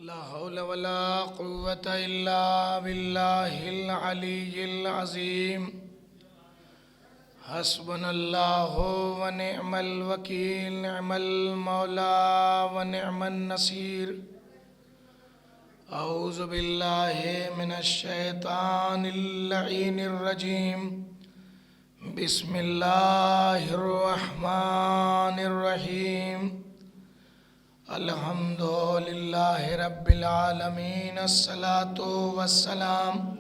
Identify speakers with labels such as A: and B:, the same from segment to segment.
A: لا حول ولا قوة إلا بالله العلي العظيم حسبنا الله ونعم الوكيل نعم المولى ونعم النصير أعوذ بالله من الشيطان اللعين الرجيم بسم الله الرحمن الرحيم الحمد لله رب العالمين الصلاة والسلام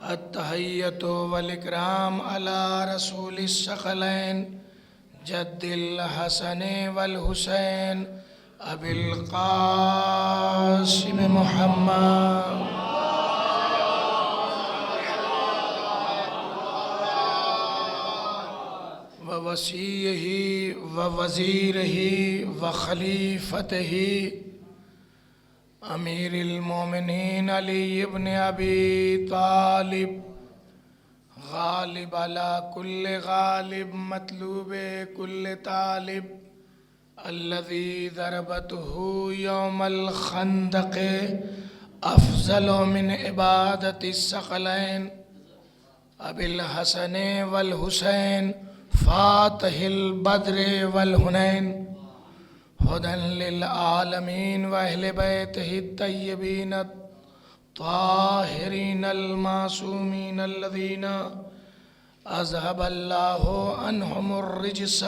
A: التحية والإكرام على رسول الثقلين جد الحسن والحسين أبي القاسم محمد ووصيه ووزيره وخليفته أمير المؤمنين علي بن أبي طالب غالب على كل غالب مطلوب كل طالب الذي ضربته يوم الخندق أفضل من عبادة الثقلين أبي الحسن والحسين فاتح البدر والهنين هدى للعالمين وأهل بيته الطيبين الطاهرين المعصومين الذين أذهب الله عنهم الرجس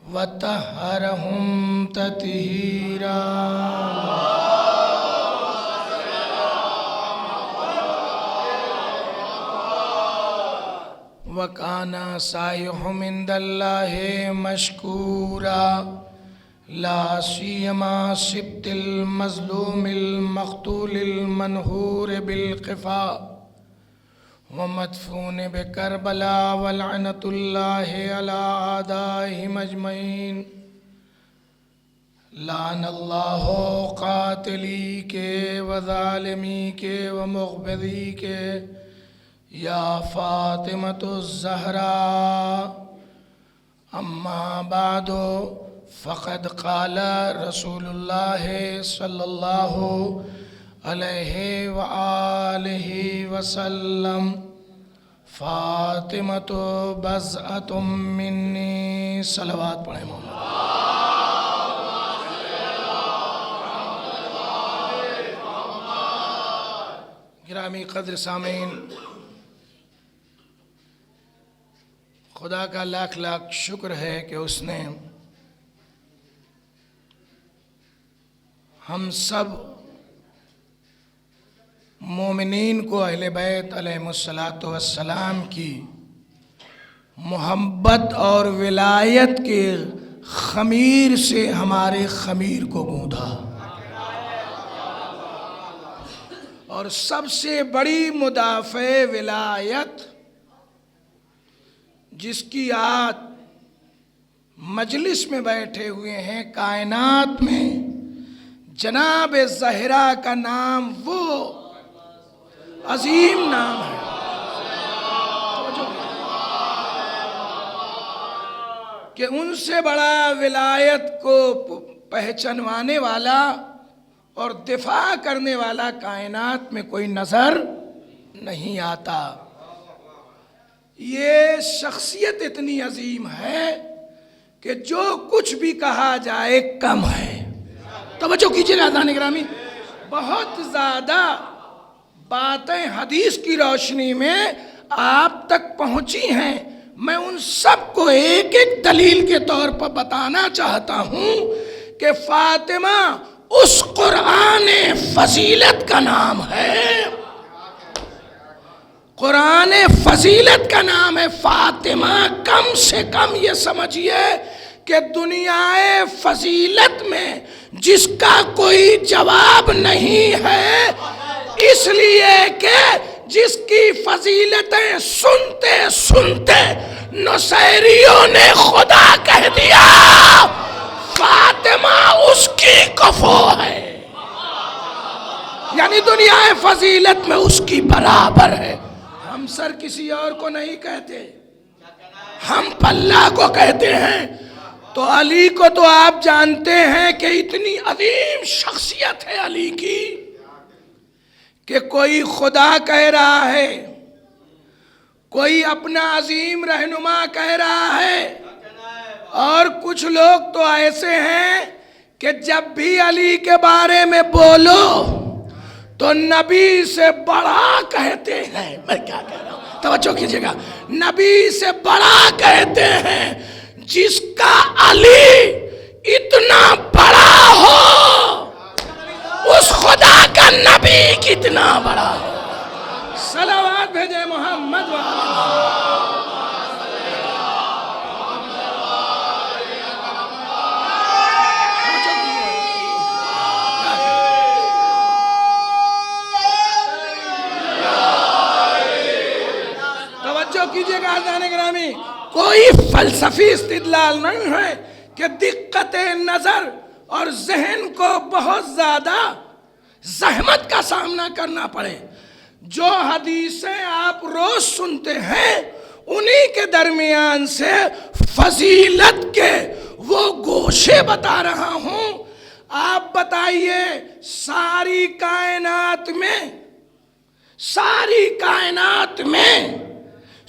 A: وطهرهم تطهيرا وَكَانَ سَعْيُهُمْ عِندَ اللَّهِ مَشْكُورًا لا سيما سبط المظلوم المقتول المنهور بالقفا ومدفون بكربلاء ولعنة الله على أعدائهم أجمعين لعن الله قاتلی کے وظالمی کے ومغبدی کے یا فاطمة الزہرا اما بعد فقد قال رسول اللہ صلی اللہ علیہ وآلہ وسلم فاطمة بضعة منی صلوات پڑھیں مولا گرامی قدر سامعین خدا کا لاکھ لاکھ شکر ہے کہ اس نے ہم سب مومنین کو اہل بیت علیہ السلام کی محبت اور ولایت کے خمیر سے ہمارے خمیر کو گوندھا اور سب سے بڑی مدافع ولایت جس کی آج مجلس میں بیٹھے ہوئے ہیں کائنات میں جناب زہرا کا نام وہ عظیم نام ہے کہ ان سے بڑا ولایت کو پہچانوانے والا اور دفاع کرنے والا کائنات میں کوئی نظر نہیں آتا یہ شخصیت اتنی عظیم ہے کہ جو کچھ بھی کہا جائے کم ہے توجہ کیجئے ناظرین گرامی بہت زیادہ باتیں حدیث کی روشنی میں آپ تک پہنچی ہیں میں ان سب کو ایک ایک دلیل کے طور پر بتانا چاہتا ہوں کہ فاطمہ اس قرآن فضیلت کا نام ہے قرآن فضیلت کا نام ہے فاطمہ کم سے کم یہ سمجھیے کہ دنیا فضیلت میں جس کا کوئی جواب نہیں ہے اس لیے کہ جس کی فضیلتیں سنتے سنتے نصیریوں نے خدا کہہ دیا فاطمہ اس کی کفو ہے یعنی دنیا فضیلت میں اس کی برابر ہے ہم سر کسی اور کو نہیں کہتے ہم پلہ کو کہتے ہیں تو علی کو تو آپ جانتے ہیں کہ اتنی عظیم شخصیت ہے علی کی کہ کوئی خدا کہہ رہا ہے، کوئی اپنا عظیم رہنما کہہ رہا ہے، اور کچھ لوگ تو ایسے ہیں کہ جب بھی علی کے بارے میں بولو تو نبی سے بڑا کہتے ہیں۔ میں کیا کہہ رہا ہوں، توجہ کیجئے گا، نبی سے بڑا کہتے ہیں۔ جس کا علی اتنا بڑا ہو اس خدا کا نبی کتنا بڑا ہو۔ صلوات بھیجے محمد توجہ کیجئے گا عزیزان گرامی، کوئی فلسفی استدلال نہیں ہے کہ دقت نظر اور ذہن کو بہت زیادہ زحمت کا سامنا کرنا پڑے۔ جو حدیثیں آپ روز سنتے ہیں انہی کے درمیان سے فضیلت کے وہ گوشے بتا رہا ہوں۔ آپ بتائیے ساری کائنات میں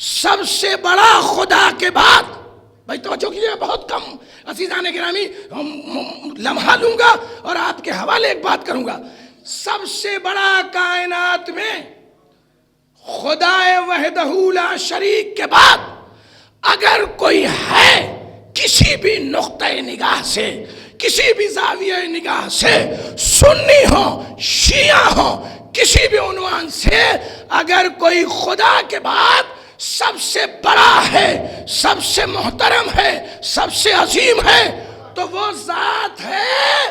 A: سب سے بڑا خدا کے بعد، بھائی توجہ کیجئے، بہت کم عزیزان گرامی لمحہ لوں گا اور آپ کے حوالے ایک بات کروں گا۔ سب سے بڑا کائنات میں خدا وحدہ لا شریک کے بعد اگر کوئی ہے کسی بھی نقطۂ نگاہ سے، کسی بھی زاویہ نگاہ سے، سنی ہو شیعہ ہو، کسی بھی عنوان سے اگر کوئی خدا کے بعد سب سے بڑا ہے، سب سے محترم ہے، سب سے عظیم ہے، تو وہ ذات ہے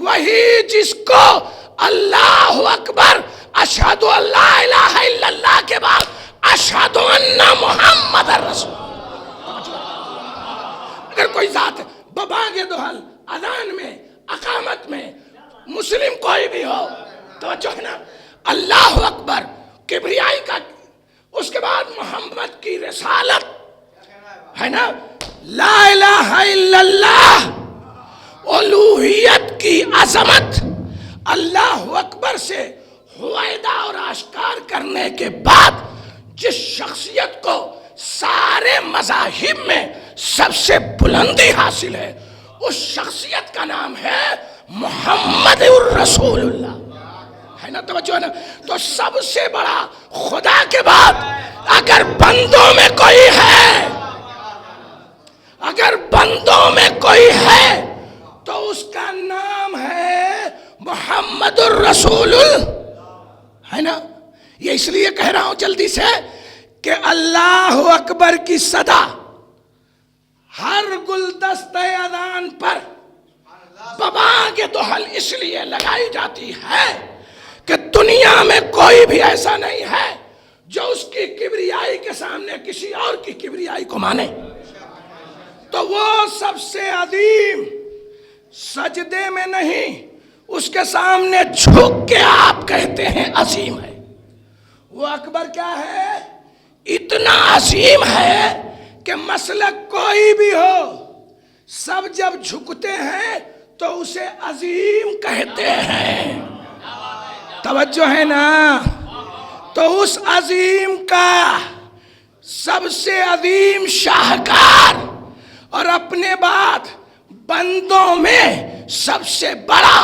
A: وہی جس کو اللہ اکبر اشہد ان لا الہ الا اللہ کے بعد اشہد ان محمد رسول اللہ۔ اگر کوئی ذات ہے ببانگ دہل، اذان میں، اقامت میں، مسلم کوئی بھی ہو، توجہ ہے نا، اللہ اکبر، کبریائی کا، اس کے بعد محمد کی رسالت ہے نا، لا الہ الا اللہ، الوہیت کی عظمت، اللہ اکبر سے ہوائدہ اور آشکار کرنے کے بعد جس شخصیت کو سارے مذاہب میں سب سے بلندی حاصل ہے، اس شخصیت کا نام ہے محمد الرسول اللہ، ہے نا، توجہ ہے نا۔ تو سب سے بڑا خدا کے بعد اگر بندوں میں کوئی ہے، اگر بندوں میں کوئی ہے تو اس کا نام ہے محمد الرسول اللہ، ہے نا۔ یہ اس لیے کہہ رہا ہوں جلدی سے کہ اللہ اکبر کی صدا ہر گلدستہ اذان پر ببانگ دہل اس لیے لگائی جاتی ہے کہ دنیا میں کوئی بھی ایسا نہیں ہے جو اس کی کبریائی کے سامنے کسی اور کی کبریائی کو مانے۔ تو وہ سب سے عظیم سجدے میں نہیں، اس کے سامنے جھک کے آپ کہتے ہیں عظیم ہے۔ وہ اکبر کیا ہے؟ اتنا عظیم ہے کہ مسلک کوئی بھی ہو، سب جب جھکتے ہیں تو اسے عظیم کہتے ہیں، توجہ ہے نا۔ تو اس عظیم کا سب سے عظیم شاہکار اور اپنے بعد بندوں میں سب سے بڑا،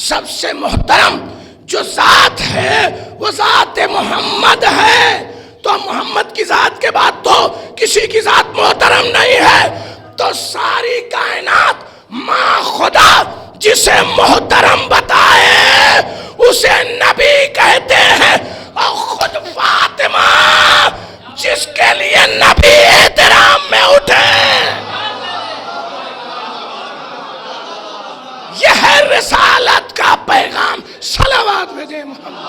A: سب سے محترم جو ذات ہے وہ ذات محمد ہے۔ تو محمد کی ذات کے بعد تو کسی کی ذات محترم نہیں ہے، تو ساری کائنات ماں خدا جسے محترم بتائے اسے نبی کہتے ہیں، اور خود فاطمہ جس کے لیے نبی احترام میں اٹھے، یہ ہے رسالت کا پیغام۔ صلوات بھیجے محمد۔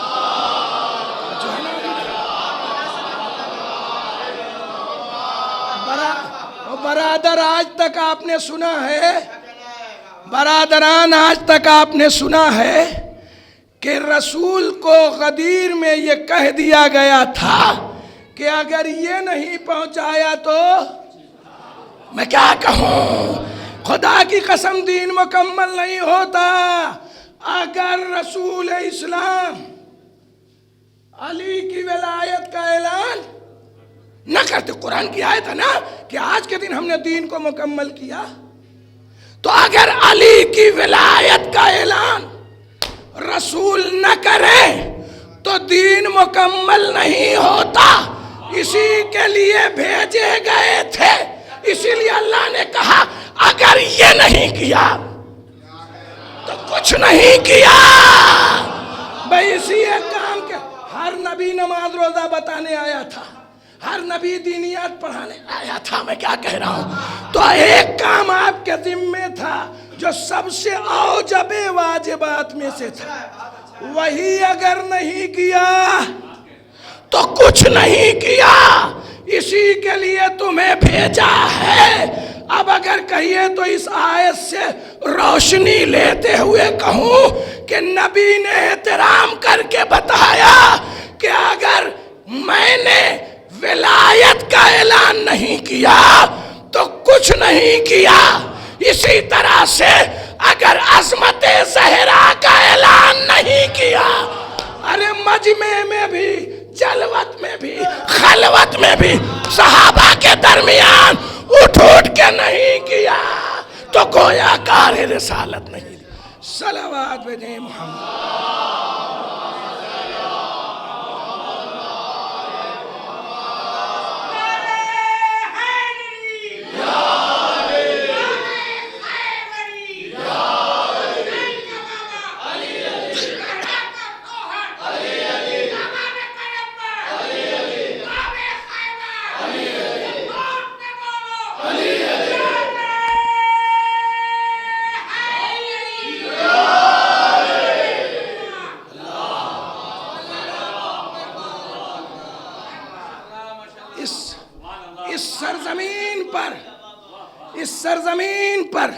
A: برادر آج تک آپ نے سنا ہے، برادران آج تک آپ نے سنا ہے کہ رسول کو غدیر میں یہ کہہ دیا گیا تھا کہ اگر یہ نہیں پہنچایا تو میں کیا کہوں، خدا کی قسم دین مکمل نہیں ہوتا اگر رسول اسلام علی کی ولایت کا اعلان نہ کرتے. قرآن کی آیت ہے نا کہ آج کے دن ہم نے دین کو مکمل کیا. تو اگر علی کی ولایت کا اعلان رسول نہ کرے تو دین مکمل نہیں ہوتا. اسی کے لیے بھیجے گئے تھے. اسی لیے اللہ نے کہا اگر یہ نہیں کیا تو کچھ نہیں کیا. بھائی اسی ایک کام کے ہر نبی نماز روزہ بتانے آیا تھا, ہر نبی دینیات پڑھانے آیا تھا. میں کیا کہہ رہا ہوں؟ تو ایک کام آپ کے ذمہ تھا جو سب سے اوجب واجبات میں سے تھا, وہی اگر نہیں کیا تو کچھ نہیں کیا. اسی کے لیے تمہیں بھیجا ہے. اب اگر کہیے تو اس آیت سے روشنی لیتے ہوئے کہوں کہ نبی نے احترام کر کے بتایا کہ اگر میں نے ولایت کا اعلان نہیں کیا تو کچھ نہیں کیا. اسی طرح سے اگر عظمت زہرا کا اعلان نہیں کیا, ارے مجمع میں بھی, جلوت میں بھی, خلوت میں بھی صحابہ کے درمیان اٹھ کے نہیں کیا تو گویا کار رسالت نہیں. صلوات بھیجیں محمد. اس سرزمین پر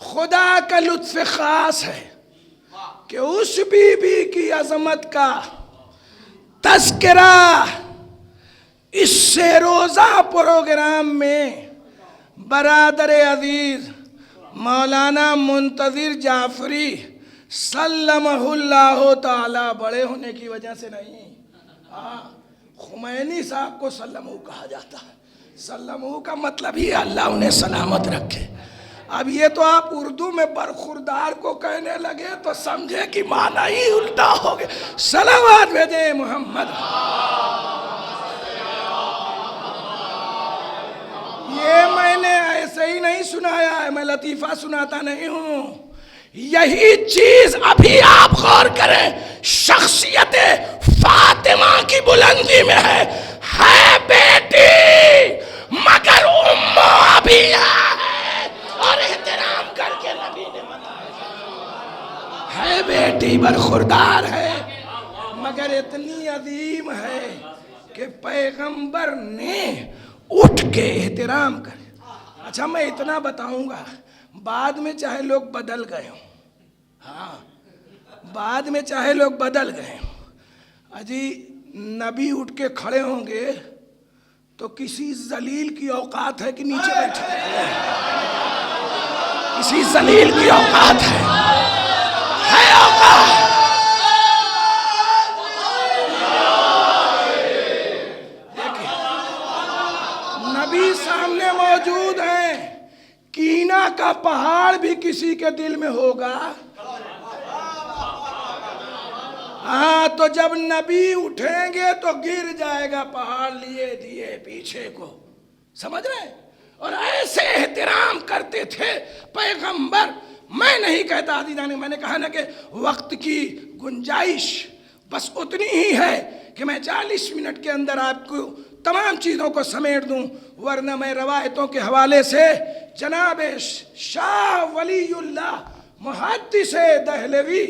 A: خدا کا لطف خاص ہے کہ اس بی بی کی عظمت کا تذکرہ اس سے روزہ پروگرام میں برادر عزیز مولانا منتظر جعفری سلمہ اللہ تعالی بڑے ہونے کی وجہ سے نہیں, خمینی صاحب کو سلمہ کہا جاتا ہے. سلمہ کا مطلب ہی اللہ انہیں سلامت رکھے. اب یہ تو آپ اردو میں برخوردار کو کہنے لگے تو سمجھے کہ معنی ہی الٹا ہو گیا. صلوات بھیجیں محمد. یہ میں نے ایسے ہی نہیں سنایا ہے, میں لطیفہ سناتا نہیں ہوں. یہی چیز ابھی آپ غور کریں شخصیت فاطمہ کی بلندی میں ہے بیٹی مگر ابھی ہے اور احترام کر کے نبی نے بتایا ہے بیٹی برخوردار ہے مگر اتنی عظیم ہے کہ پیغمبر نے اٹھ کے احترام کر. اچھا میں اتنا بتاؤں گا, بعد میں چاہے لوگ بدل گئے ہوں, ہاں بعد میں چاہے لوگ بدل گئے ہوں, اجی نبی اٹھ کے کھڑے ہوں گے تو کسی ذلیل کی اوقات ہے کہ نیچے بیٹھے, کسی ذلیل کی اوقات ہے اوقات. نبی سامنے موجود ہیں, کینہ کا پہاڑ بھی کسی کے دل میں ہوگا. ہاں تو جب نبی اٹھیں گے تو گر جائے گا پہاڑ لیے دیے پیچھے کو, سمجھ رہے ہیں؟ اور ایسے احترام کرتے تھے پیغمبر. میں نہیں کہتا عزیزان, میں نے کہا نا کہ وقت کی گنجائش بس اتنی ہی ہے کہ میں 40 منٹ کے اندر آپ کو تمام چیزوں کو سمیٹ دوں, ورنہ میں روایتوں کے حوالے سے جناب شاہ ولی اللہ محدث دہلوی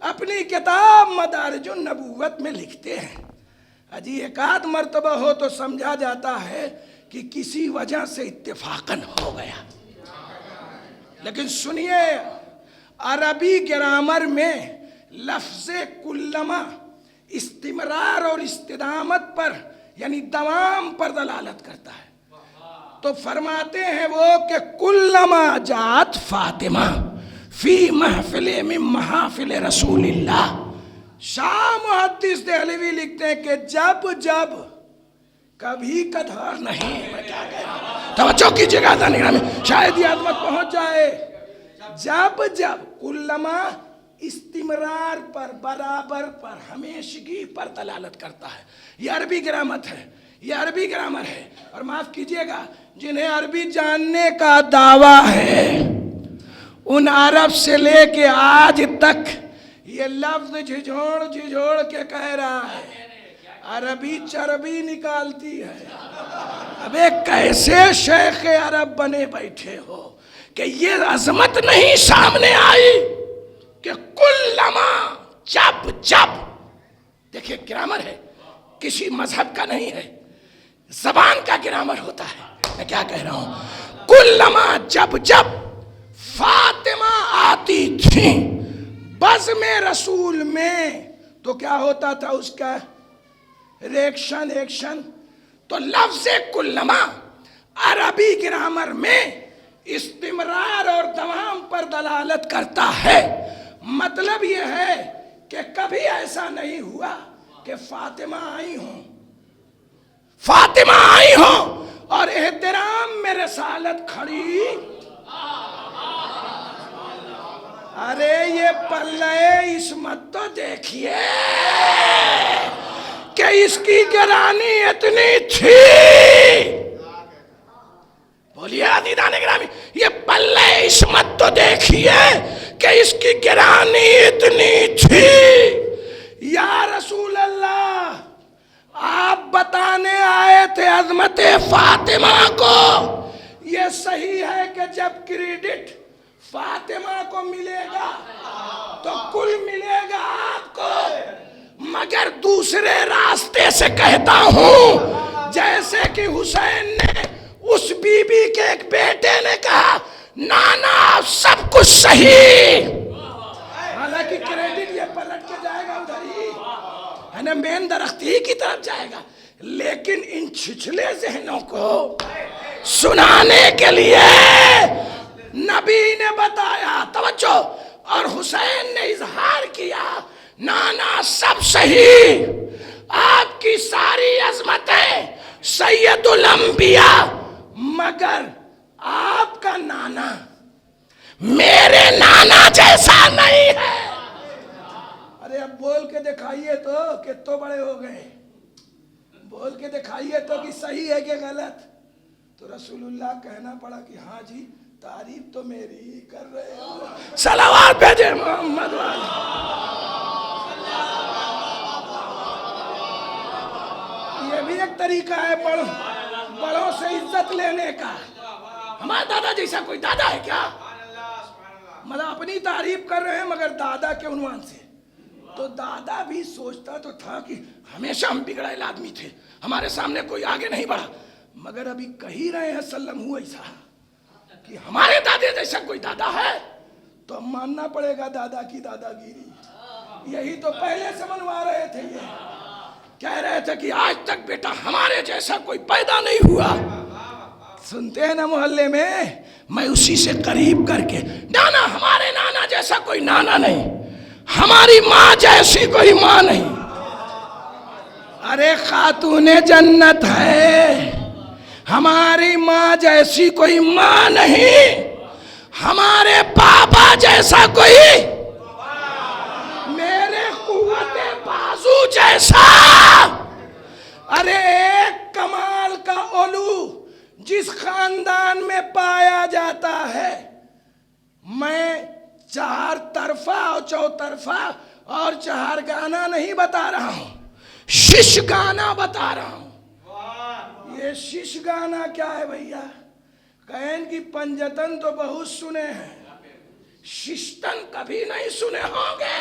A: اپنی کتاب مدارج النبوت میں لکھتے ہیں, اجی ایک آدھ مرتبہ ہو تو سمجھا جاتا ہے کہ کسی وجہ سے اتفاقاً ہو گیا. لیکن سنیے, عربی گرامر میں لفظ کلما استمرار اور استدامت پر یعنی دوام پر دلالت کرتا ہے. تو فرماتے ہیں وہ کہ کلما جات فاطمہ فی محفل من محافل رسول اللہ. شاہ محدث دہلوی لکھتے ہیں کہ جب جب کبھی کدھر نہیں. میں کیا کہہ رہا ہوں, توجہ کیجیے گا حضرات گرامی, شاید یہ عظمت پہنچ جائے. جب جب, کلما استمرار پر, برابر پر, ہمیشگی پر دلالت کرتا ہے. یہ عربی گرامر ہے, یہ عربی گرامر ہے. اور معاف کیجیے گا جنہیں عربی جاننے کا دعویٰ ہے, ان عرب سے لے کے آج تک یہ لفظ جھجھوڑ جھجھوڑ کے کہہ رہا ہے عربی چربی نکالتی ہے. اب ایک کیسے شیخ عرب بنے بیٹھے ہو کہ یہ عظمت نہیں سامنے آئی کہ کلما, جب جب. دیکھیں گرامر ہے, کسی مذہب کا نہیں ہے, زبان کا گرامر ہوتا ہے. میں کیا کہہ رہا ہوں, کلما جب جب فاطمہ آتی تھی بزم رسول میں, تو کیا ہوتا تھا اس کا ریکشن ایکشن. تو لفظ کلما عربی گرامر میں استمرار اور دوام پر دلالت کرتا ہے. مطلب یہ ہے کہ کبھی ایسا نہیں ہوا کہ فاطمہ آئی ہوں, فاطمہ آئی ہوں اور احترام میں رسالت کھڑی. ارے یہ پلے عصمت تو دیکھیے کہ اس کی گرانی اتنی تھی. بولیے عزیزان گرامی, یہ پلے عصمت تو دیکھیے کہ اس کی گرانی اتنی تھی. یا رسول اللہ, آپ بتانے آئے تھے عظمت فاطمہ کو. یہ صحیح ہے کہ جب کریڈٹ فاطمہ کو ملے گا تو کل ملے گا آپ کو, مگر دوسرے راستے سے کہتا ہوں جیسے کہ حسین نے اس بی بی کے ایک بیٹے نے کہا نانا سب کچھ صحیح, حالانکہ کریڈٹ یہ پلٹ کے جائے گا ادھر ہی ہے نا, مین درخت ہی کی طرف جائے گا. لیکن ان چھچھلے ذہنوں کو سنانے کے لیے نبی نے بتایا, توجہ, اور حسین نے اظہار کیا نانا سب صحیح, آپ کی ساری عظمتیں سید الانبیاء, مگر آپ کا نانا میرے نانا جیسا نہیں ہے. ارے اب بول کے دکھائیے تو کہ تو بڑے ہو گئے, بول کے دکھائیے تو کہ صحیح ہے کہ غلط. تو رسول اللہ کہنا پڑا کہ ہاں جی تعریف تو میری ہی کر رہے ہو. صلوات بھیجے محمد والی. یہ بھی ایک طریقہ ہے بڑوں سے عزت لینے کا. ہمارا دادا جیسا کوئی دادا ہے کیا؟ مطلب اپنی تعریف کر رہے ہیں مگر دادا کے عنوان سے. تو دادا بھی سوچتا تو تھا کہ ہمیشہ ہم بگڑائل آدمی تھے, ہمارے سامنے کوئی آگے نہیں بڑھا, مگر ابھی کہی رہے ہیں سلم ہوا ایسا کہ ہمارے دادے جیسا کوئی دادا ہے تو اب ماننا پڑے گا دادا کی دادا گیری. یہی تو پہلے سے منوا رہے تھے, یہ کہہ رہے تھے کہ آج تک بیٹا ہمارے جیسا کوئی پیدا نہیں ہوا. سنتے ہیں نا محلے میں اسی سے قریب کر کے, نانا ہمارے نانا جیسا کوئی نانا نہیں, ہماری ماں جیسی کوئی ماں نہیں. ارے خاتون جنت ہے, ہماری ماں جیسی کوئی ماں نہیں, ہمارے پاپا جیسا کوئی, میرے قوت بازو جیسا. ارے ایک کمال کا علو جس خاندان میں پایا جاتا ہے, میں چار طرفہ اور چوطرفہ اور چہار گانا نہیں بتا رہا ہوں, شش گانا بتا رہا ہوں. یہ شش گانا کیا ہے بھیا؟ کہن کی پنجتن تو بہت سنے ہیں, ششتن کبھی نہیں سنے ہوں گے.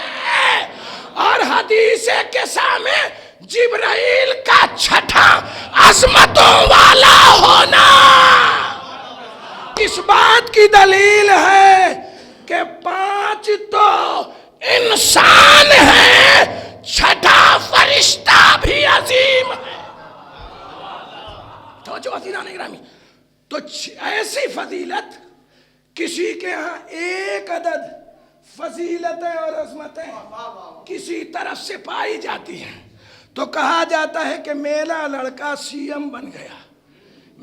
A: اور حدیث کے سامنے جبرائیل کا چھٹا عظمتوں والا ہونا اس بات کی دلیل ہے کہ 5 تو انسان ہے, چھٹا فرشتہ بھی عظیم ہے. توجہ عزیزان گرامی, تو ایسی فضیلت کسی کے ہاں ایک عدد فضیلتیں اور عظمتیں کسی طرف سے پائی جاتی ہیں تو کہا جاتا ہے کہ میرا لڑکا سی ایم بن گیا،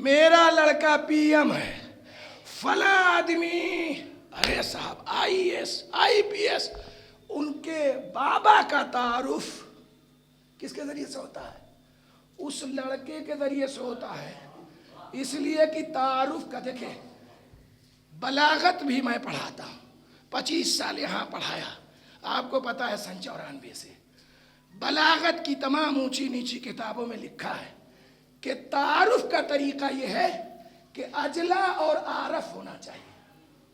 A: میرا لڑکا پی ایم ہے، فلاں آدمی، ارے صاحب I S I P S, ان کے بابا کا تعارف کس کے ذریعے سے ہوتا ہے؟ اس لڑکے کے ذریعے سے ہوتا ہے۔ اس لیے کہ تعارف کا دیکھیں، بلاغت بھی میں پڑھاتا ہوں، 25 سال یہاں پڑھایا، آپ کو پتا ہے سن 94 سے بلاغت کی تمام اونچی نیچی کتابوں میں لکھا ہے کہ تعارف کا طریقہ یہ ہے کہ اجلا اور عارف ہونا چاہیے۔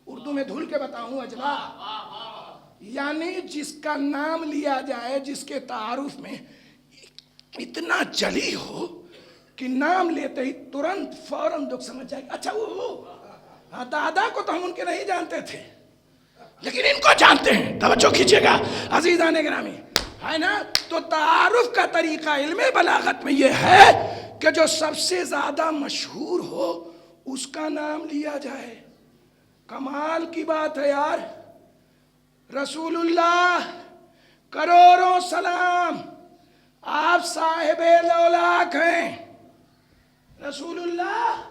A: اردو میں دھل کے بتاؤں، اجلا یعنی جس کا نام لیا جائے، جس کے تعارف میں اتنا جلی ہو کہ نام لیتے ہی ترنت فوراً لوگ سمجھ جائے گا اچھا وہ ہاں، دادا کو تو ہم ان کے نہیں جانتے تھے لیکن ان کو جانتے ہیں۔ توجہ کیجئے گا عزیزان گرامی، ہے نا؟ تو تعارف کا طریقہ علم بلاغت میں یہ ہے کہ جو سب سے زیادہ مشہور ہو اس کا نام لیا جائے۔ کمال کی بات ہے یار، رسول اللہ کروڑوں سلام، آپ صاحب لولاک ہیں۔ رسول اللہ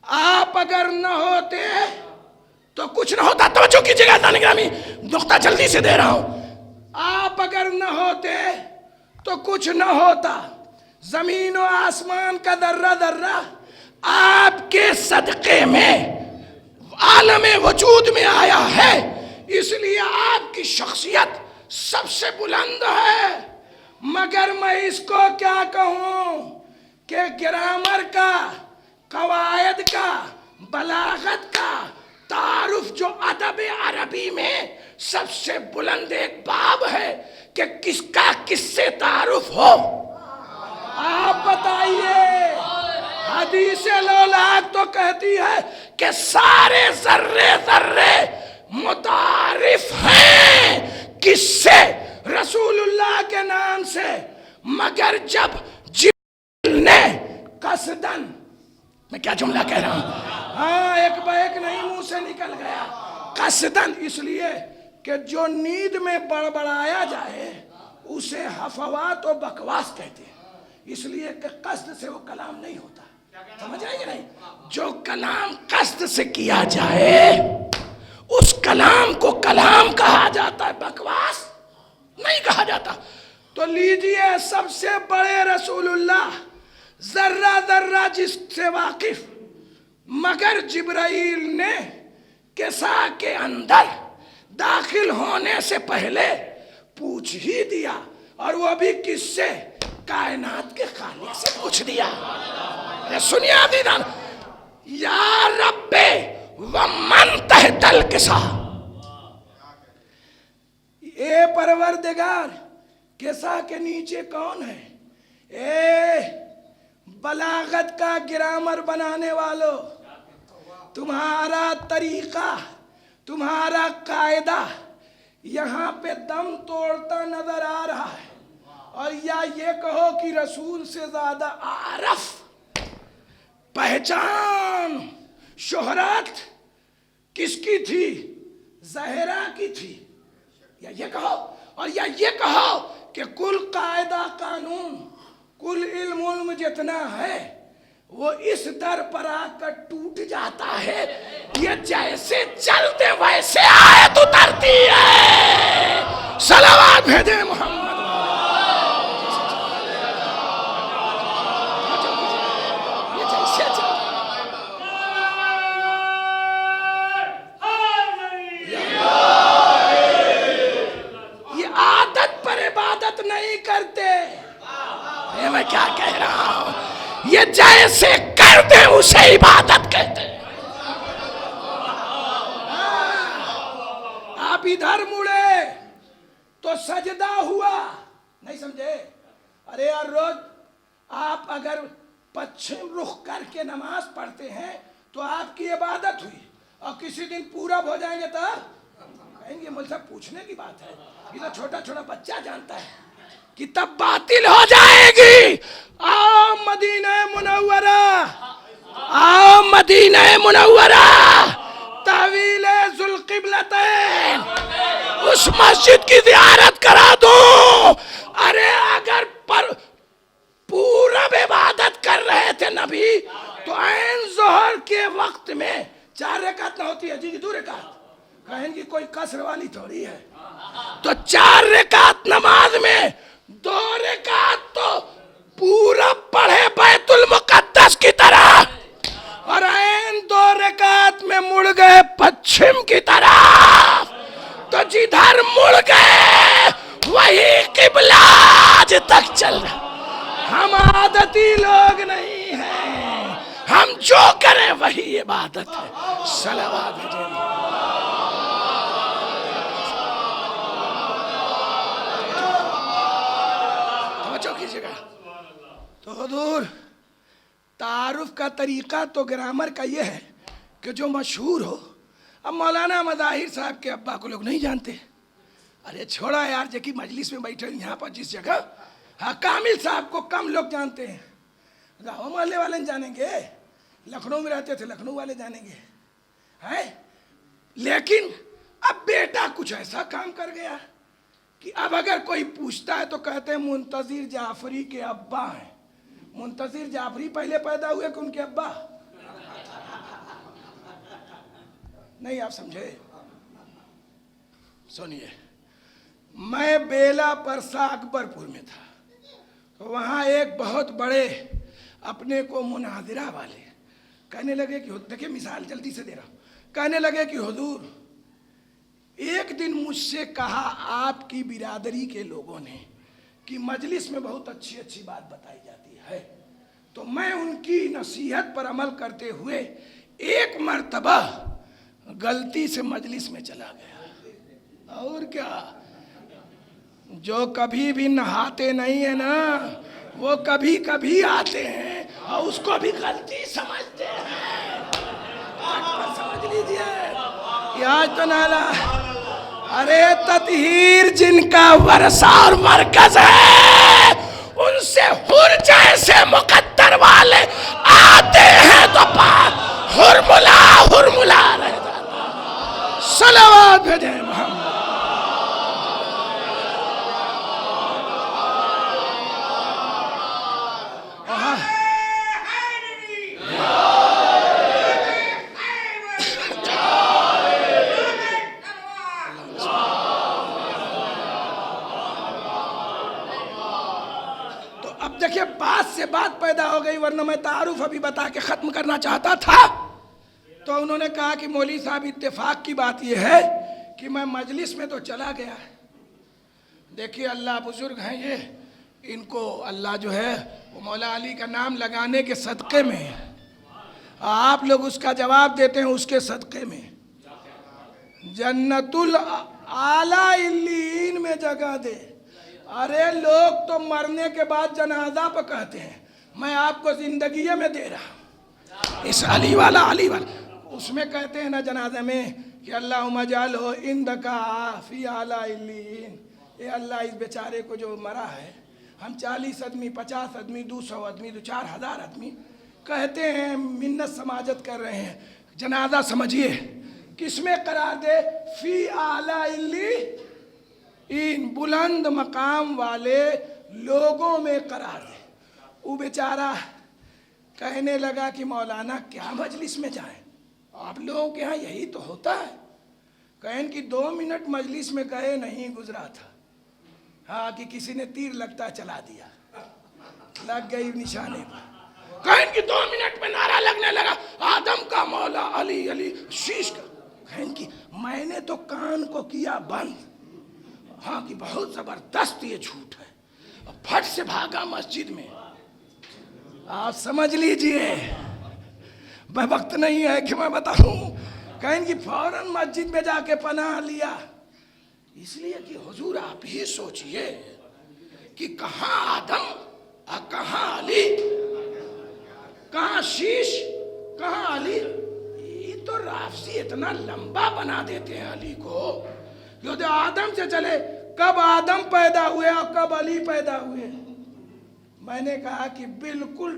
A: آپ اگر نہ ہوتے تو کچھ نہ ہوتا۔ توجہ کیجئے گا دان گرامی، نقطہ جلدی سے دے رہا ہوں۔ آپ اگر نہ ہوتے تو کچھ نہ ہوتا، زمین و آسمان کا ذرہ ذرہ آپ کے صدقے میں عالم وجود میں آیا ہے، اس لیے آپ کی شخصیت سب سے بلند ہے۔ مگر میں اس کو کیا کہوں کہ گرامر کا، قواعد کا، بلاغت کا تعارف جو ادب عربی میں سب سے بلند ایک باب ہے کہ کس کا کس سے تعارف ہو، آپ بتائیے۔ حدیث لولاک تو کہتی ہے کہ سارے ذرے ذرے متعارف ہیں کس سے؟ رسول اللہ کے نام سے، مگر جب جبریل نے قصدن، میں کیا جملہ کہہ رہا ہوں، ہاں ایک بیک نہیں منہ سے نکل گیا، قصدن، اس لیے کہ جو نیند میں بڑبڑایا جائے اسے حفوات و بکواس کہتے ہیں، اس لیے کہ قصد سے وہ کلام نہیں ہوتا، سمجھ آئے گا نہیں؟ جو کلام قصد سے کیا جائے اس کلام کو کلام کہا جاتا ہے، بکواس نہیں کہا جاتا۔ تو لیجئے سب سے بڑے رسول اللہ، ذرہ ذرہ جس سے واقف، مگر جبرائیل نے کسا کے اندر داخل ہونے سے پہلے پوچھ ہی دیا، اور وہ بھی کس سے؟ کائنات کے خالق سے پوچھ دیا۔ سنیے عزیزان، یا رب ومن تحت الکسا، اے پروردگار کسا کے نیچے کون ہے؟ اے بلاغت کا گرامر بنانے والو، تمہارا طریقہ، تمہارا قاعدہ یہاں پہ دم توڑتا نظر آ رہا ہے، اور یا یہ کہو کہ رسول سے زیادہ عارف، پہچان، شہرت کس کی تھی؟ زہرا کی تھی، یا یہ کہو، اور یا یہ کہو کہ کل قاعدہ قانون، کل علم جتنا ہے وہ اس در پر آ کر ٹوٹ جاتا ہے، یہ جیسے چلتے ویسے آیت اترتی ہے۔ صلوات بھیجیں محمد۔ نہیں کرتے، میں کیا کہہ رہا ہوں، یہ جیسے کرتے اسے عبادت کہتے ہیں۔ آپ ادھر مڑے تو سجدہ ہوا، نہیں سمجھے؟ ارے یار روز آپ اگر پچھم رخ کر کے نماز پڑھتے ہیں تو آپ کی عبادت ہوئی، اور کسی دن پورب ہو جائیں گے تب کہیں گے مجھ سے پوچھنے کی بات ہے، یہ تو چھوٹا چھوٹا بچہ جانتا ہے کہ تب باطل ہو جائے گی۔ آؤ مدینہ منورہ، آؤ مدینہ منورہ تحویل ذوالقبلتین اس مسجد کی زیارت کرا دو. ارے اگر پورا عبادت کر رہے تھے نبی تو عین ظہر کے وقت میں 4 رکعت نہ ہوتی ہے جی 2 رکعت. کہیں گی کوئی قصر والی تھوڑی ہے. تو 4 رکعت نماز میں 2 رکعت تو پورا پڑھے بیت المقدس کی طرح اور عین 2 رکعت میں مڑ گئے پچھم کی طرف. تو جدھر مڑ گئے وہی قبلہ آج تک چل رہا. ہم عادتی لوگ نہیں ہیں, ہم جو کریں وہی عبادت ہے. صلوات بھیجیں. توجہ کیجیے گا. تو حضور تعارف کا طریقہ تو گرامر کا یہ ہے کہ جو مشہور ہو. اب مولانا مظاہر صاحب کے ابا کو لوگ نہیں جانتے. ارے چھوڑا یار جی کی مجلس میں بیٹھے یہاں پر جس جگہ ہاں کامل صاحب کو کم لوگ جانتے ہیں. گاؤں محلے والے جانیں گے, لکھنؤ میں رہتے تھے لکھنؤ والے جانیں گے ہیں. لیکن اب بیٹا کچھ ایسا کام کر گیا کہ اب اگر کوئی پوچھتا ہے تو کہتے ہیں منتظر جعفری کے ابا ہیں. منتظر جعفری پہلے پیدا ہوئے کہ ان کے ابا؟ نہیں آپ سمجھے. سنیے, میں بیلا پرسا اکبر پور میں تھا. وہاں ایک بہت بڑے اپنے کو مناظرہ والے کہنے لگے کہ دیکھیں مثال جلدی سے دے رہا ہوں. کہنے لگے کہ حضور ایک دن مجھ سے کہا آپ کی برادری کے لوگوں نے کہ مجلس میں بہت اچھی اچھی بات بتائی جاتی ہے, تو میں ان کی نصیحت پر عمل کرتے ہوئے ایک مرتبہ غلطی سے مجلس میں چلا گیا. اور کیا, جو کبھی بھی نہاتے نہیں ہیں نا وہ کبھی کبھی آتے ہیں اور اس کو بھی غلطی سمجھتے ہیں. سمجھ لیجیے یہ آج تو نالا. ارے تطہیر جن کا ورثہ اور مرکز ہے ان سے حر جیسے مقدر والے آتے ہیں تو ہرملا رہ جاتا. صلوات بھیجیں محمد. دیکھیے بات سے بات پیدا ہو گئی, ورنہ میں تعارف ابھی بتا کے ختم کرنا چاہتا تھا. تو انہوں نے کہا کہ مولوی صاحب اتفاق کی بات یہ ہے کہ میں مجلس میں تو چلا گیا. دیکھیے اللہ بزرگ ہیں یہ, ان کو اللہ جو ہے وہ مولا علی کا نام لگانے کے صدقے میں, آپ لوگ اس کا جواب دیتے ہیں اس کے صدقے میں جنت الاعلی علیین میں جگہ دے. ارے لوگ تو مرنے کے بعد جنازہ پہ کہتے ہیں, میں آپ کو زندگی میں دے رہا ہوں. اس علی والا اس میں کہتے ہیں نا جنازہ میں کہ اللہم اجعلہ عندک فی اعلی علیین. اے اللہ اس بیچارے کو جو مرا ہے, ہم 40 آدمی 50 آدمی 200 آدمی 4,000 آدمی کہتے ہیں منت سماجت کر رہے ہیں. جنازہ سمجھیے کس میں قرار دے؟ فی اعلی علیین, ان بلند مقام والے لوگوں میں قرار دے. وہ بیچارہ کہنے لگا کہ مولانا کیا مجلس میں جائیں, آپ لوگوں کے ہاں یہی تو ہوتا ہے. کہیں کہ 2 منٹ مجلس میں گئے نہیں گزرا تھا, ہاں کہ کسی نے تیر لگتا چلا دیا, لگ گئی نشانے پر. کہیں کہ 2 منٹ میں نعرہ لگنے لگا آدم کا مولا علی علی شیش کا. کہیں کہ میں نے تو کان کو کیا بند, ہاں کہ بہت زبردست یہ جھوٹ ہے, پھٹ سے بھاگا مسجد میں. آپ سمجھ لیجئے, میں وقت نہیں ہے کہ میں بتاؤں. کہیں کہ فوراً مسجد میں جا کے پناہ لیا, اس لیے کہ حضور آپ ہی سوچئے کہ کہاں آدم اور کہاں علی, کہاں شیش کہاں علی. یہ تو رافضی اتنا لمبا بنا دیتے ہیں علی کو. جو آدم سے چلے, کب آدم پیدا ہوئے اور کب علی پیدا ہوئے. میں نے کہا کہ بالکل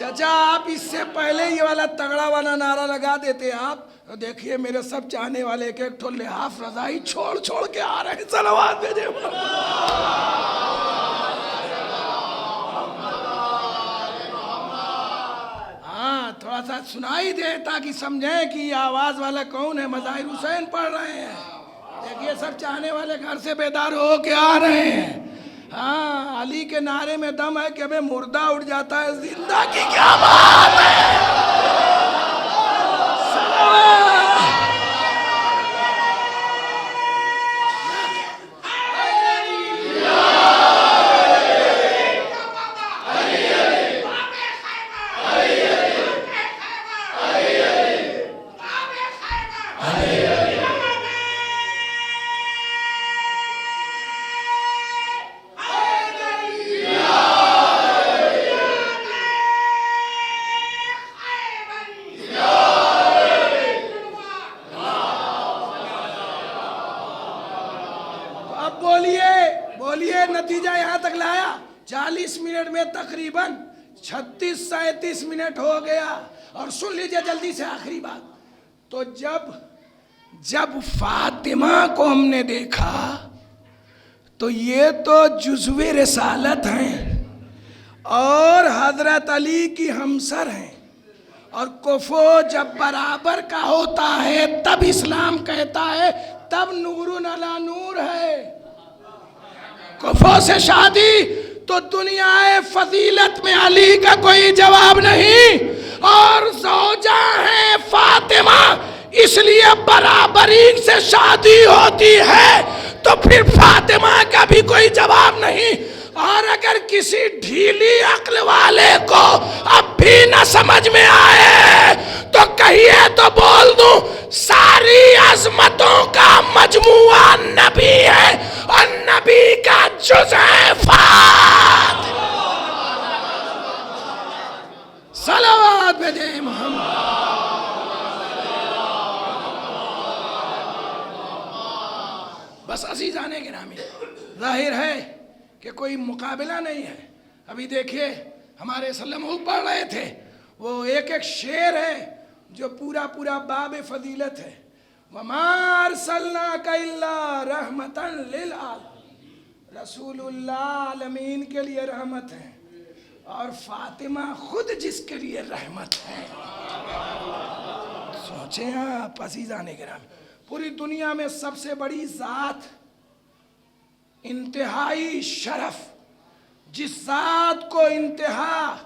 A: چچا آپ اس سے پہلے یہ والا تگڑا والا نعرہ لگا دیتے آپ. دیکھیے میرے سب چاہنے والے ایک ایک ٹھو لحاف رضائی چھوڑ چھوڑ کے آ رہے ہیں. صلوات بھیجے. ہاں تھوڑا سا سنائی دے تاکہ سمجھیں کہ یہ آواز والا کون ہے. مظاہر حسین پڑھ رہے ہیں. دیکھیے سب چاہنے والے گھر سے بیدار ہو کے آ رہے ہیں. ہاں علی کے نعرے میں دم ہے کہ ابھی مردہ اٹھ جاتا ہے. زندہ کی کیا بات ہے. بولیے نتیجہ یہاں تک لایا. 40 منٹ میں تقریباً 36-37 منٹ ہو گیا. اور سن لیجئے جلدی سے آخری بات. تو جب فاطمہ کو ہم نے دیکھا تو یہ تو جزو رسالت ہیں اور حضرت علی کی ہمسر ہیں. اور کفو جب برابر کا ہوتا ہے تب اسلام کہتا ہے تب نور علی نور ہے. کفو سے شادی تو دنیا فضیلت میں علی کا کوئی جواب نہیں. اور زوجہ ہیں فاطمہ اس لیے برابری سے شادی ہوتی ہے تو پھر فاطمہ کا بھی کوئی جواب نہیں. اور اگر کسی ڈھیلی عقل والے کو اب بھی نہ سمجھ میں آئے تو کہیے تو بول دوں ساری عظمتوں کا مجموعہ نبی ہے اور نبی کا جز ہے فاطمہ. صلوات بھیجے محمد. بس عزیزان گرامی ظاہر ہے کہ کوئی مقابلہ نہیں ہے. ابھی دیکھیے ہمارے سلم پڑھ رہے تھے وہ ایک ایک شعر ہے جو پورا پورا باب فضیلت ہے. وَمَا أَرْسَلْنَاكَ إِلَّا رَحْمَةً لِلْعَالَمِينَ. رسول اللہ عالمین کے لیے رحمت ہے اور فاطمہ خود جس کے لیے رحمت ہے. سوچیں آپ عزیزان گرامی پوری دنیا میں سب سے بڑی ذات انتہائی شرف جس ذات کو انتہا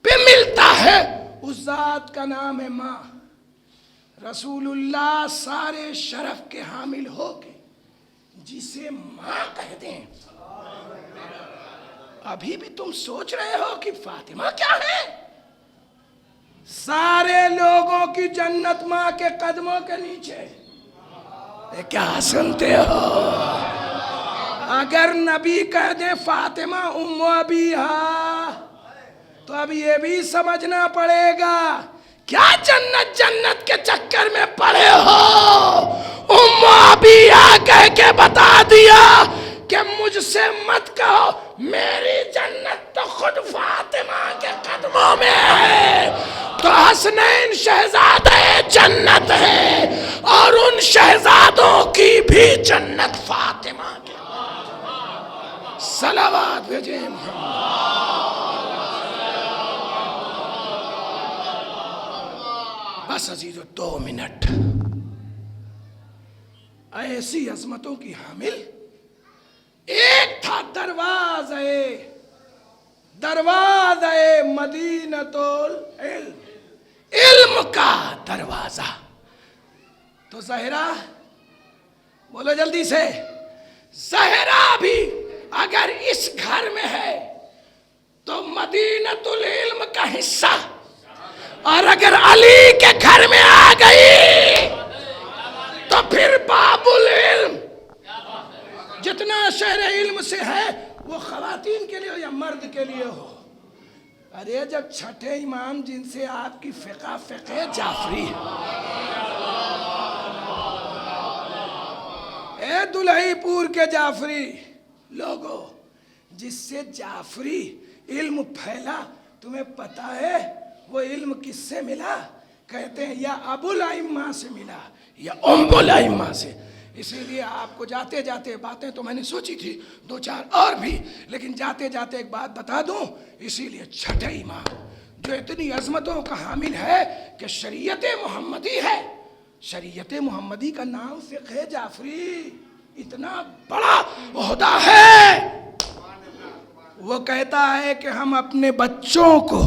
A: پہ ملتا ہے اس ذات کا نام ہے ماں. رسول اللہ سارے شرف کے حامل ہو کے جسے ماں کہہ دیں. ابھی بھی تم سوچ رہے ہو کہ فاطمہ کیا ہے. سارے لوگوں کی جنت ماں کے قدموں کے نیچے. کیا سنتے ہو. اگر نبی کہہ دیں فاطمہ ام ابیہا تو اب یہ بھی سمجھنا پڑے گا کیا جنت کے چکر میں پڑے ہو. ام ابیہا کہہ کے بتا دیا کہ مجھ سے مت کہو میری جنت تو خود فاطمہ کے قدموں میں ہے. تو حسنین شہزادے جنت ہے اور ان شہزادوں کی بھی جنت فاطمہ کے. صلوات بھیجے محمد. بس عزیزو 2 منٹ. ایسی عظمتوں کی حامل ایک تھا دروازے مدینۃ العلم. علم کا دروازہ. تو زہرا بولو جلدی سے. زہرا بھی اگر اس گھر میں ہے تو مدینۃ العلم کا حصہ. اور اگر علی کے گھر میں آ گئی تو پھر باب العلم. جتنا شہر علم سے ہے وہ خواتین کے لیے ہو یا مرد کے لیے ہو. ارے جب چھٹے امام جن سے آپ کی فقہ جعفری اے دلہی پور کے جعفری لوگو جس سے جعفری علم پھیلا تمہیں پتا ہے وہ علم کس سے ملا؟ کہتے ہیں یا ابو الائمہ سے ملا یا ام الائمہ سے. اسی لیے آپ کو جاتے جاتے باتیں تو میں نے سوچی تھی 2-4 اور بھی، لیکن جاتے جاتے ایک بات بتا دوں. اسی لیے چھٹے امام جو اتنی عظمتوں کا حامل ہے کہ شریعت محمدی ہے. شریعت محمدی کا نام فقہ جعفری، اتنا بڑا عہدہ ہے. وہ کہتا ہے کہ ہم اپنے بچوں کو،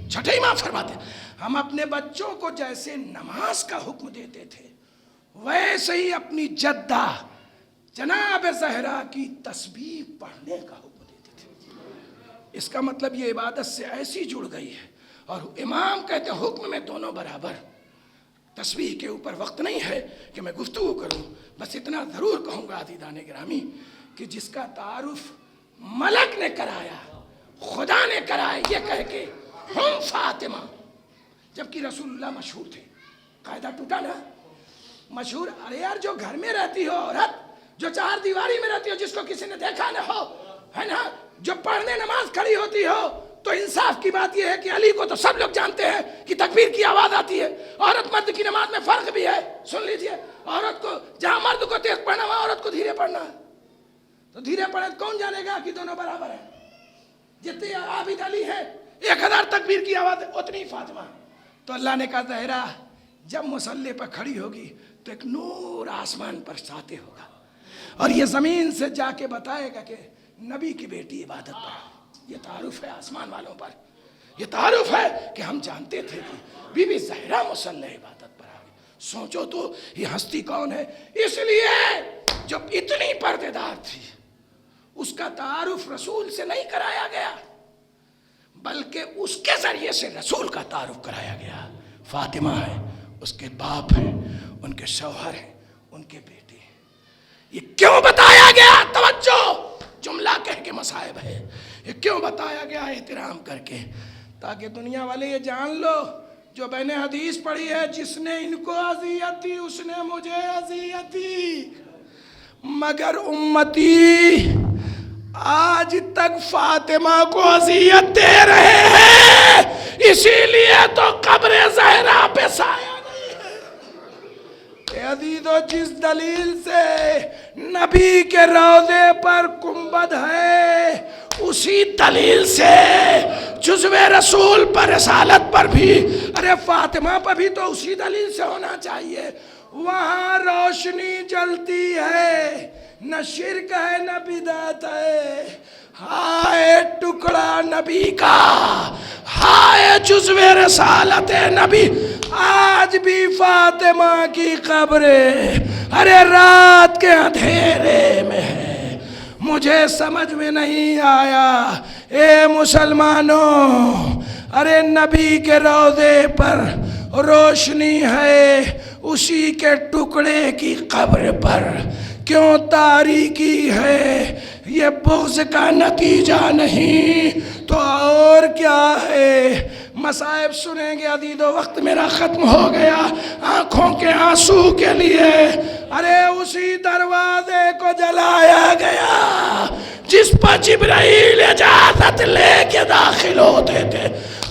A: چھٹے امام فرماتے ہیں، ہم اپنے بچوں کو جیسے نماز کا حکم دیتے تھے ویسے ہی اپنی جدہ جناب زہرا کی تسبیح پڑھنے کا حکم دیتے تھے. اس کا مطلب یہ عبادت سے ایسی جڑ گئی ہے. اور امام کہتے ہیں حکم میں دونوں برابر. تسبیح کے اوپر وقت نہیں ہے کہ میں گفتگو کروں، بس اتنا ضرور کہوں گا عزیزان گرامی کہ جس کا تعارف ملک نے کرایا، خدا نے کرایا یہ کہہ کے ہم فاطمہ، جبکہ رسول اللہ مشہور تھے. قاعدہ ٹوٹا نا، مشہور. ارے یار جو گھر میں رہتی ہو عورت، جو 4 دیواری میں رہتی ہو، جس کو کسی نے دیکھا نہ ہو، ہے نا، جو پڑھنے نماز کھڑی ہوتی ہو، تو انصاف کی بات یہ ہے کہ علی کو تو سب لوگ جانتے ہیں کہ تکبیر کی آواز آتی ہے. عورت مرد کی نماز میں فرق بھی ہے، سن لیجئے. عورت کو جہاں مرد کو تیز پڑھنا وہاں عورت کو دھیرے پڑھنا ہے. تو دھیرے پڑھے کون جانے گا کہ دونوں برابر ہیں؟ جتنے عابد علی ہیں 1000 تکبیر کی آواز اتنی فاطمہ. تو اللہ نے کہا زہرا جب مصلی پر کھڑی ہوگی تو ایک نور آسمان پر ساتے ہوگا اور یہ زمین سے جا کے بتائے گا کہ نبی کی بیٹی عبادت پر. یہ تعارف ہے آسمان والوں پر. یہ تعارف ہے کہ ہم جانتے تھے کہ بی بی زہرا مصلی عبادت پر آ گئی. سوچو تو یہ ہستی کون ہے. اس لیے جو اتنی پردے دار تھی اس کا تعارف رسول سے نہیں کرایا گیا، بلکہ اس کے ذریعے سے رسول کا تعارف کرایا گیا. فاطمہ ہے، اس کے باپ ہیں، ان کے شوہر ہیں، ان کے بیٹے ہیں. یہ کیوں بتایا گیا؟ توجہ، جملہ کہہ کے مصائب ہے. یہ کیوں بتایا گیا احترام کر کے؟ تاکہ دنیا والے یہ جان لو جو میں نے حدیث پڑھی ہے، جس نے ان کو اذیت دی اس نے مجھے اذیت دی. مگر امتی آج تک فاطمہ کو اذیت دے رہے ہیں، اسی لیے تو قبر زہرا پہ سایہ نہیں ہے. اے عزیزو، جس دلیل سے نبی کے روضے پر گنبد ہے اسی دلیل سے جزو رسول پر، رسالت پر بھی، ارے فاطمہ پر بھی تو اسی دلیل سے ہونا چاہیے. وہاں روشنی جلتی ہے، نہ شرک ہے نہ بدعت ہے. ہائے ٹکڑا نبی کا، ہائے جزو رسالت نبی. آج بھی فاطمہ کی قبر ارے رات کے اندھیرے میں ہے. مجھے سمجھ میں نہیں آیا اے مسلمانوں، ارے نبی کے روضے پر روشنی ہے، اسی کے ٹکڑے کی قبر پر کیوں تاریکی ہے؟ یہ بغض کا نتیجہ نہیں تو اور کیا ہے؟ مصائب سنیں گے عزیزو، وقت میرا ختم ہو گیا. آنکھوں کے آنسو کے لیے ارے اسی دروازے کو جلایا گیا جس پر جبرائیل اجازت لے کے داخل ہوتے تھے.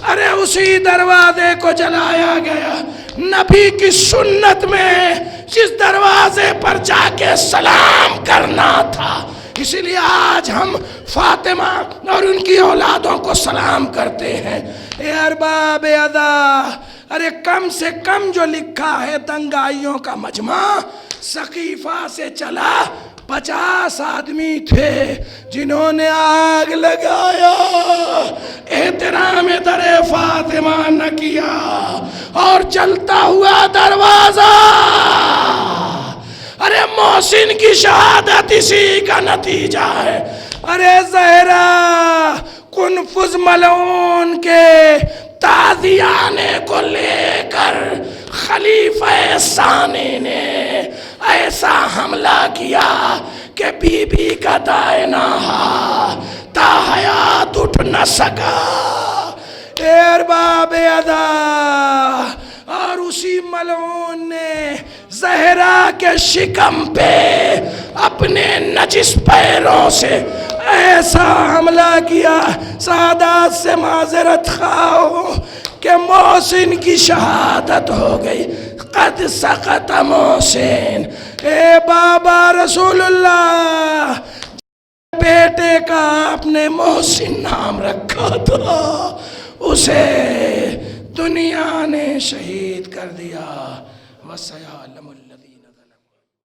A: ارے اسی دروازے کو جلایا گیا نبی کی سنت میں جس دروازے پر جا کے سلام کرنا تھا. اسی لیے آج ہم فاطمہ اور ان کی اولادوں کو سلام کرتے ہیں. اے ارباب ادا، ارے کم سے کم جو لکھا ہے دنگائیوں کا مجمع سقیفہ سے چلا 50 آدمی تھے جنہوں نے آگ لگایا، احترام در فاطمہ نہ کیا، اور چلتا ہوا دروازہ. ارے محسن کی شہادت اسی کا نتیجہ ہے. ارے زہرا قنفذ ملعون کے تازیانے کو لے کر خلیفہ ثانی نے ایسا حملہ کیا کہ بی بی کا دائنا تا حیات اٹھ نہ سکا. اے ارباب ادا، اور اسی ملعون نے زہرا کے شکم پہ اپنے نجس پیروں سے ایسا حملہ کیا، سادات سے معذرت خواہ ہوں کہ محسن کی شہادت ہو گئی، قد سقط محسن۔ اے بابا رسول اللہ، بیٹے کا آپ نے محسن نام رکھا تھا، اسے دنیا نے شہید کر دیا۔ وَسَيَعْلَمُ